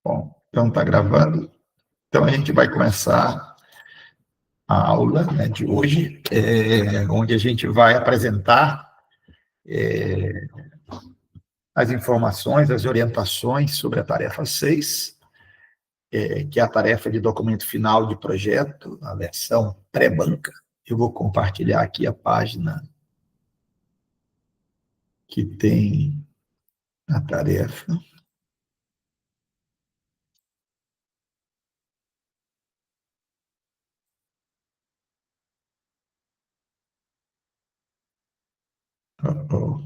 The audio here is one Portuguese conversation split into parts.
Bom, então está gravando. Então a gente vai começar a aula, né, de hoje, onde a gente vai apresentar as informações, as orientações sobre a tarefa 6, que é a tarefa de documento final de projeto, a versão pré-banca. Eu vou compartilhar aqui a página que tem a tarefa.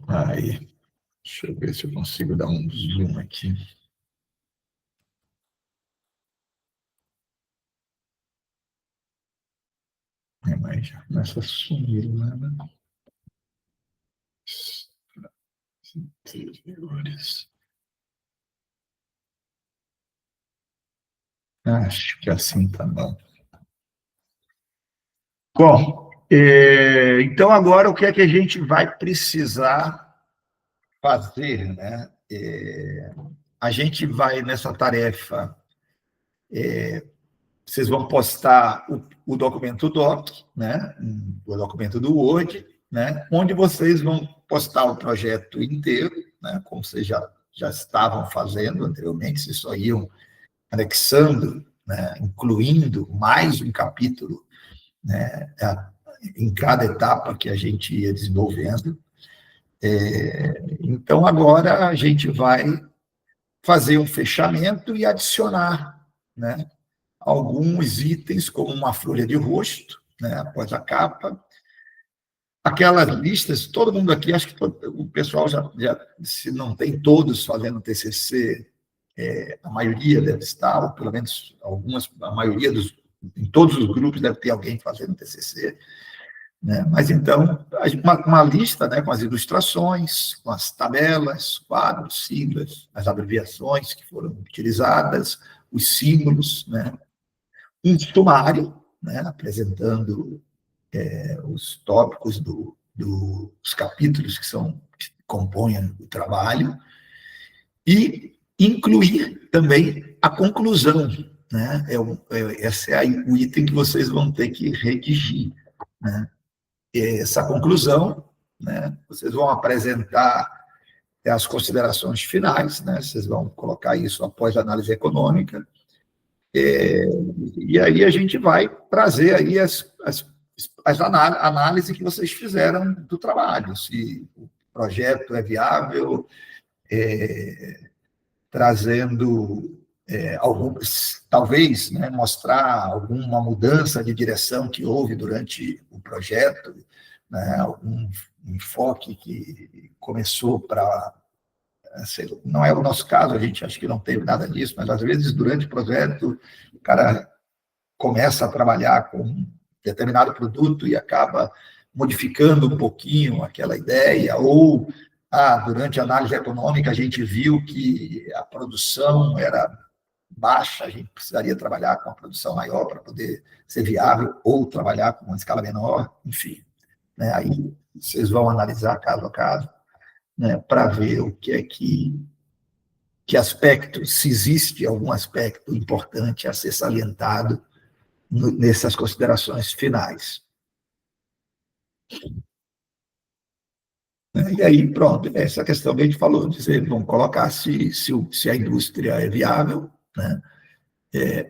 Aí, deixa eu ver se eu consigo dar um zoom aqui. Mas já começa a sumir, né? Interiores. Acho que assim tá bom. Bom, então agora o que é que a gente vai precisar fazer, né? A gente vai nessa tarefa, vocês vão postar o documento doc, né? O documento do Word, né? Onde vocês vão postar o projeto inteiro, né? Como vocês já estavam fazendo anteriormente, vocês só iam anexando, né? Incluindo mais um capítulo, né? Em cada etapa que a gente ia desenvolvendo. Então, agora a gente vai fazer um fechamento e adicionar, né, alguns itens, como uma folha de rosto, né, após a capa. Aquelas listas, todo mundo aqui, acho que o pessoal já, se não tem todos fazendo TCC, a maioria deve estar, ou pelo menos algumas, a maioria em todos os grupos deve ter alguém fazendo TCC, né? Mas então, uma lista, né, com as ilustrações, com as tabelas, quadros, siglas, as abreviações que foram utilizadas, os símbolos, né? Um sumário, né, apresentando os tópicos dos capítulos que compõem o trabalho, e incluir também a conclusão, né? Esse é o item que vocês vão ter que redigir, né? Essa conclusão, né, vocês vão apresentar as considerações finais, né, vocês vão colocar isso após a análise econômica, e aí a gente vai trazer aí as análises que vocês fizeram do trabalho, se o projeto é viável, trazendo talvez, né, mostrar alguma mudança de direção que houve durante o projeto, né, algum enfoque que começou para... Não é o nosso caso, a gente acho que não teve nada disso, mas às vezes durante o projeto o cara começa a trabalhar com um determinado produto e acaba modificando um pouquinho aquela ideia, ou durante a análise econômica a gente viu que a produção era baixa, a gente precisaria trabalhar com uma produção maior para poder ser viável, ou trabalhar com uma escala menor, enfim, né? Aí vocês vão analisar caso a caso, né, para ver o que é que aspecto, se existe algum aspecto importante a ser salientado nessas considerações finais. E aí, pronto, essa questão que a gente falou, dizer, vamos colocar se a indústria é viável, né,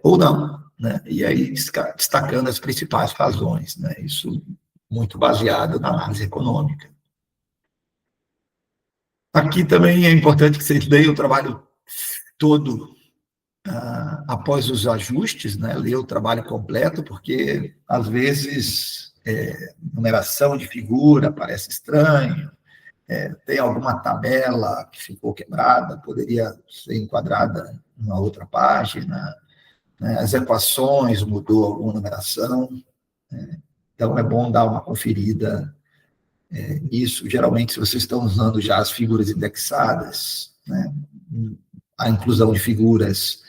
ou não, né, e aí destacando as principais razões, né, isso muito baseado na análise econômica. Aqui também é importante que vocês leiam o trabalho todo após os ajustes, né, ler o trabalho completo, porque às vezes numeração de figura parece estranho, tem alguma tabela que ficou quebrada, poderia ser enquadrada em uma outra página, né? As equações mudou alguma numeração, né? Então é bom dar uma conferida nisso. Geralmente, se vocês estão usando já as figuras indexadas, né, a inclusão de figuras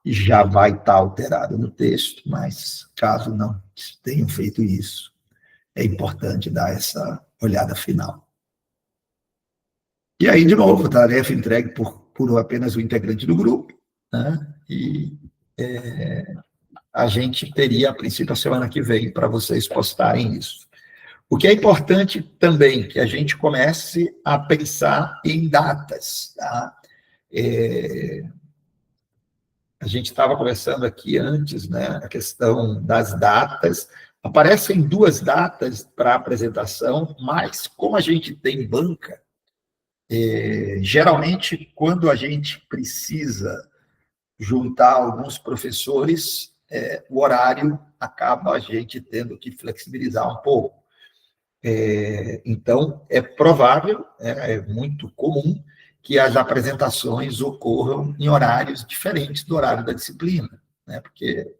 já vai estar alterada no texto, mas caso não tenham feito isso, é importante dar essa olhada final. E aí, de novo, tarefa entregue por por apenas um integrante do grupo, né? E a gente teria, a princípio, a semana que vem, para vocês postarem isso. O que é importante também, que a gente comece a pensar em datas, tá? A gente estava conversando aqui antes, né, a questão das datas. Aparecem 2 datas para apresentação, mas como a gente tem banca, geralmente, quando a gente precisa juntar alguns professores, o horário acaba a gente tendo que flexibilizar um pouco. Então, é provável, é muito comum, que as apresentações ocorram em horários diferentes do horário da disciplina, né? Porque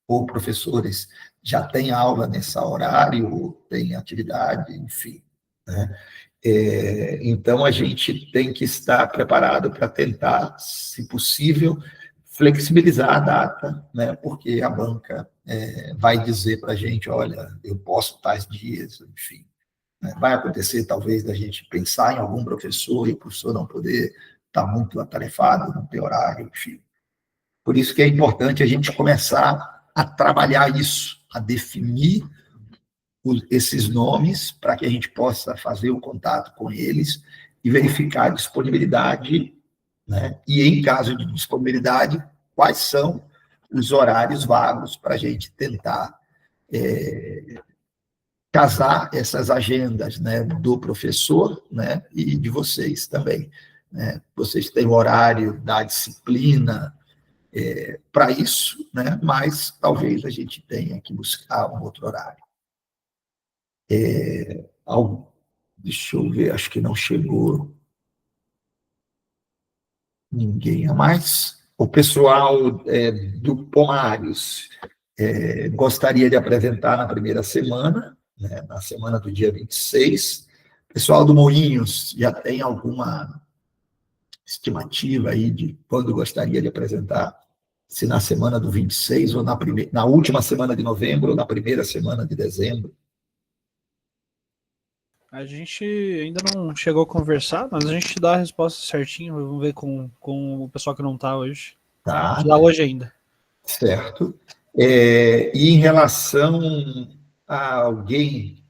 ou professores já têm aula nesse horário, ou têm atividade, enfim, né? Então, a gente tem que estar preparado para tentar, se possível, flexibilizar a data, né? Porque a banca vai dizer para a gente, olha, eu posso tais dias, enfim. Vai acontecer, talvez, da gente pensar em algum professor e o professor não poder estar muito atarefado, não ter horário, enfim. Por isso que é importante a gente começar a trabalhar isso, a definir esses nomes para que a gente possa fazer o contato com eles e verificar a disponibilidade, né? E, em caso de disponibilidade, quais são os horários vagos para a gente tentar casar essas agendas, né, do professor, né, e de vocês também, né? Vocês têm o horário da disciplina para isso, né, mas talvez a gente tenha que buscar um outro horário. Deixa eu ver, acho que não chegou ninguém a mais. O pessoal do Pomares gostaria de apresentar na primeira semana, né, na semana do dia 26. O pessoal do Moinhos já tem alguma estimativa aí de quando gostaria de apresentar? Se na semana do 26, ou na última semana de novembro, ou na primeira semana de dezembro? A gente ainda não chegou a conversar, mas a gente dá a resposta certinho. Vamos ver com o pessoal que não está hoje. A gente Tá, dá hoje ainda. certo. E em relação a alguém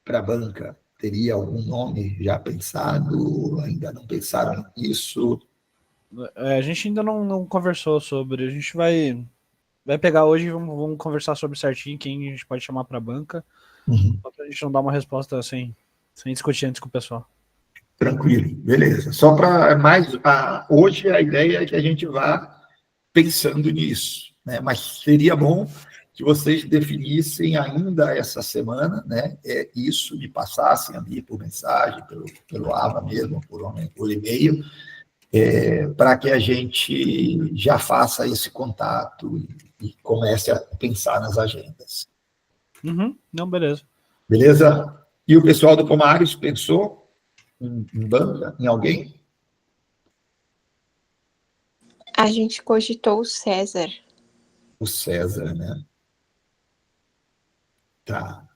para a banca, teria algum nome já pensado? Ainda não pensaram nisso? A gente ainda não conversou sobre. A gente vai pegar hoje e vamos conversar sobre certinho quem a gente pode chamar para a banca. Uhum. Só para a gente não dar uma resposta sem discutir antes com o pessoal. Tranquilo, beleza. Só para mais, hoje a ideia é que a gente vá pensando nisso, né? Mas seria bom que vocês definissem ainda essa semana, né? Isso, me passassem ali por mensagem, pelo AVA mesmo, por e-mail, para que a gente já faça esse contato e comece a pensar nas agendas. Uhum. Não, beleza. Beleza? E o pessoal do Pomares pensou em banca, em alguém? A gente cogitou o César. O César, né? Tá.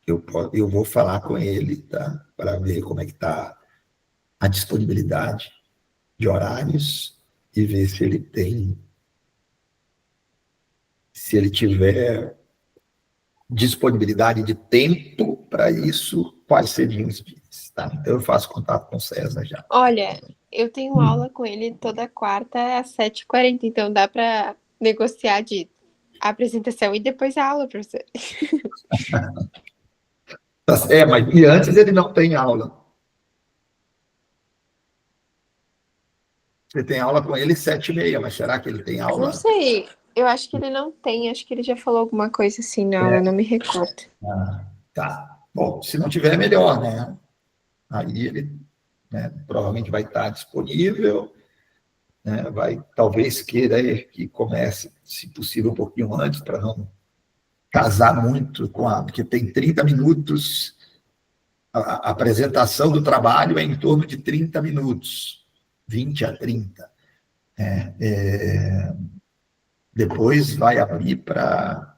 Eu vou falar com ele, tá? Para ver como é que está a disponibilidade de horários e ver se ele tiver disponibilidade de tempo para isso, quais seriam os dias, tá? Então eu faço contato com o César já. Olha, eu tenho aula com ele toda quarta às 7h40, então dá para negociar de apresentação e depois a aula, professor. Mas e antes ele não tem aula. Você tem aula com ele 7h30, mas será que ele tem aula? Não sei, eu acho que ele não tem, acho que ele já falou alguma coisa assim na aula, não me recordo. Tá. Bom, se não tiver, melhor, né? Aí ele, né, provavelmente vai estar disponível, né? Vai, talvez queira que comece, se possível, um pouquinho antes, para não casar muito porque tem 30 minutos, a apresentação do trabalho é em torno de 30 minutos, 20 a 30. Depois vai abrir para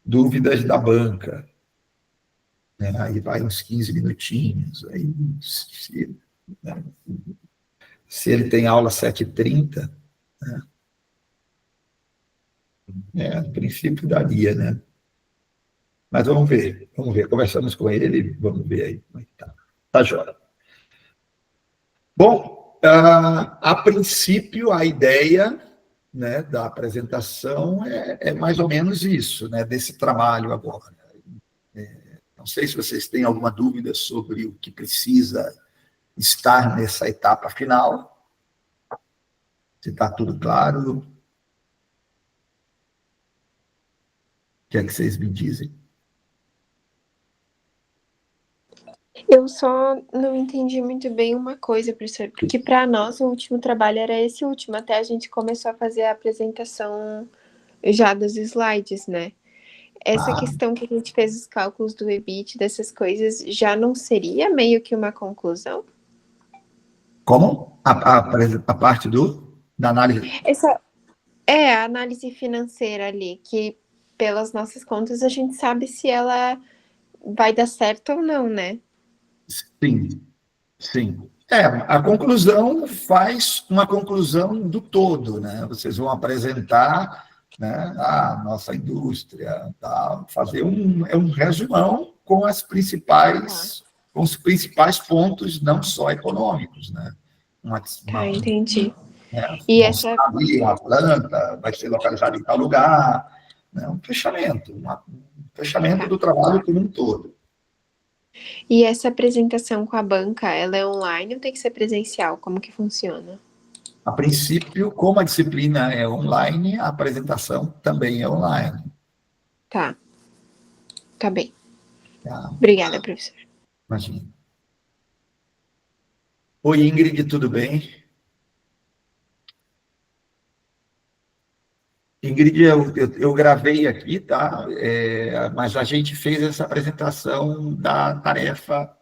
dúvidas da banca, né? Aí vai uns 15 minutinhos, aí, né, Se ele tem aula 7h30, a princípio daria, né? Mas vamos ver. Conversamos com ele, vamos ver aí como é que tá. Tá jóia. Bom, a princípio, a ideia, né, da apresentação é mais ou menos isso, né, desse trabalho agora. Não sei se vocês têm alguma dúvida sobre o que precisa estar nessa etapa final. Se está tudo claro, o que é que vocês me dizem? Eu só não entendi muito bem uma coisa, professor, porque para nós o último trabalho era esse último, até a gente começou a fazer a apresentação já dos slides, né? Essa questão que a gente fez os cálculos do EBIT, dessas coisas, já não seria meio que uma conclusão? Como? A parte da análise? Essa é a análise financeira ali, que pelas nossas contas a gente sabe se ela vai dar certo ou não, né? Sim, sim. A conclusão faz uma conclusão do todo, né? Vocês vão apresentar, né, a nossa indústria, tá? Fazer um resumão com com os principais pontos, não só econômicos, né? Entendi. E Mostrar essa, ali a planta, vai ser localizada em tal lugar, né? Um fechamento do trabalho como um todo. e essa apresentação com a banca, ela é online ou tem que ser presencial? Como que funciona? A princípio, como a disciplina é online, a apresentação também é online. Tá bem. Tá? Obrigada, professor. Imagina. Oi, Ingrid, tudo bem? Ingrid, eu gravei aqui, tá? Mas a gente fez essa apresentação da tarefa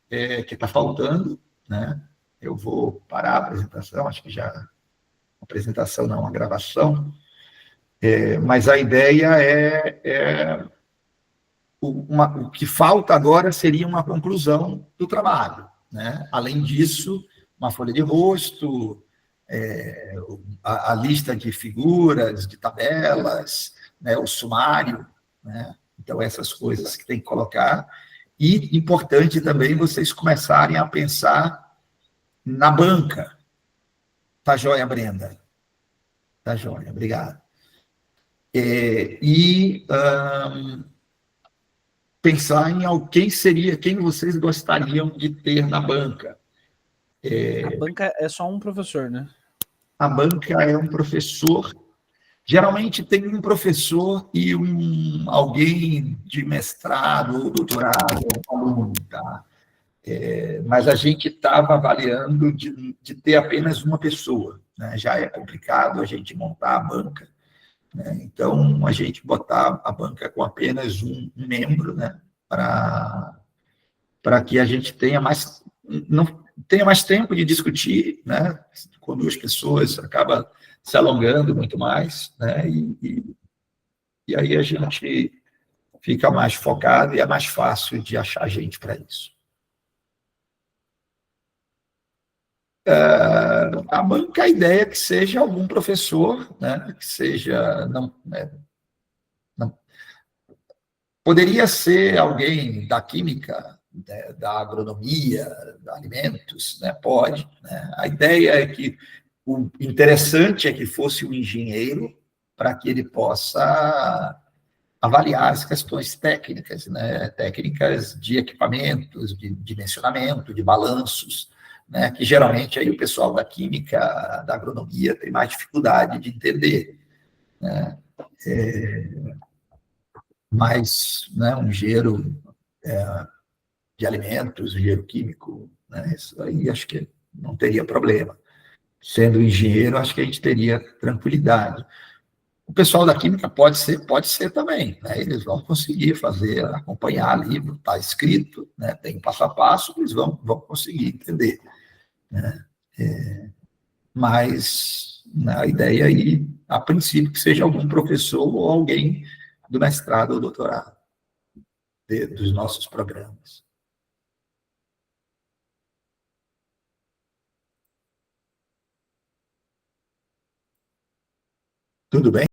que está faltando, né? Eu vou parar a apresentação, acho que já... Apresentação não, a gravação. Mas a ideia o que falta agora seria uma conclusão do trabalho, né? Além disso, uma folha de rosto, a lista de figuras, de tabelas, né? O sumário, né? Então, essas coisas que tem que colocar. E importante também vocês começarem a pensar na banca. Tá joia, Brenda? Tá joia, obrigado. Pensar em quem vocês gostariam de ter na banca. A banca é só um professor, né? A banca é um professor, geralmente tem um professor e alguém de mestrado ou doutorado, um aluno, tá? Mas a gente estava avaliando de ter apenas uma pessoa, né? Já é complicado a gente montar a banca, né? Então, a gente botar a banca com apenas um membro, né? Para que a gente não tenha mais tempo de discutir, né? Com duas pessoas, acaba se alongando muito mais, né? E aí a gente fica mais focado e é mais fácil de achar gente para isso. A banca, a ideia é que seja algum professor, né? Que seja... não, poderia ser alguém da química, né, da agronomia, da alimentos, né? Pode. Né? A ideia é que o interessante é que fosse um engenheiro para que ele possa avaliar as questões técnicas, né? Técnicas de equipamentos, de dimensionamento, de balanços, né? Que geralmente aí o pessoal da química, da agronomia tem mais dificuldade de entender. Né? Mas, né, um engenheiro de alimentos, engenheiro químico, né, isso aí acho que não teria problema. Sendo engenheiro, acho que a gente teria tranquilidade. O pessoal da química pode ser também, né? Eles vão conseguir fazer, acompanhar livro, está escrito, né? Tem passo a passo, eles vão conseguir entender. Né? Mas né, a ideia aí, a princípio, que seja algum professor ou alguém do mestrado ou doutorado dos nossos programas. Tudo bem?